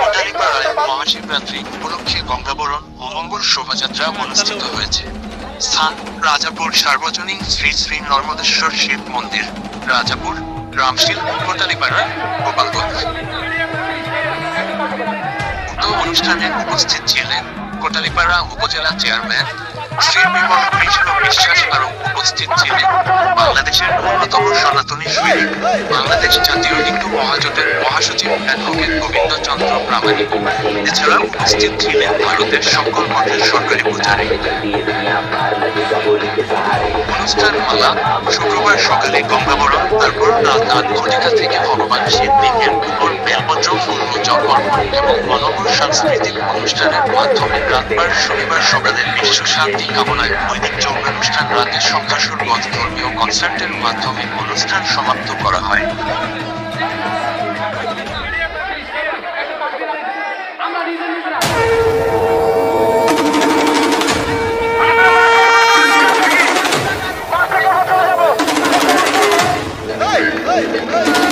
কোটালীপাড়ায় মহাশিবরাত্রি উপলক্ষে গঙ্গাবরণ ও মঙ্গল শোভাযাত্রা অনুষ্ঠিত হয়েছে। স্থান রাজাপুর সার্বজনীন শ্রী শ্রী নর্মদেশ্বর শিব মন্দির, রাজাপুর, রামশীল, কোটালীপাড়া, গোপালগঞ্জ। উক্ত অনুষ্ঠানে উপস্থিত ছিলেন কোটালীপাড়া উপজেলা চেয়ারম্যান শ্রী বিমল কৃষ্ণ বিশ্বাস। আরও উপস্থিত ছিলেন বাংলাদেশের অন্যতম সনাতনী সৈনিক, বাংলাদেশ জাতীয় হিন্দু মহাজোটের মহাসচিব অ্যাডভোকেট গোবিন্দ চন্দ্র প্রামাণিক। এছাড়া উপস্থিত ছিলেন ভারতের সকল মঠের সরকারি পূজারী। অনুষ্ঠানমালা শুক্রবার সকালে গঙ্গাবরণ, তারপর রাত 8 থেকে ভগবান শিবলিঙ্গের উপর বেলপত্র ফুল জপন এবং অনবর সাংস্কৃতিক অনুষ্ঠানের মাধ্যমে রাতবার শনিবার সকালে বিশ্ব শান্তি কামনায় বৈদিক যজ্ঞানুষ্ঠান, রাতে সংখ্যাসুরবদ্ধ ধর্মীয় কনসার্টের মাধ্যমে অনুষ্ঠান সমাপ্ত করা হয়। Hey!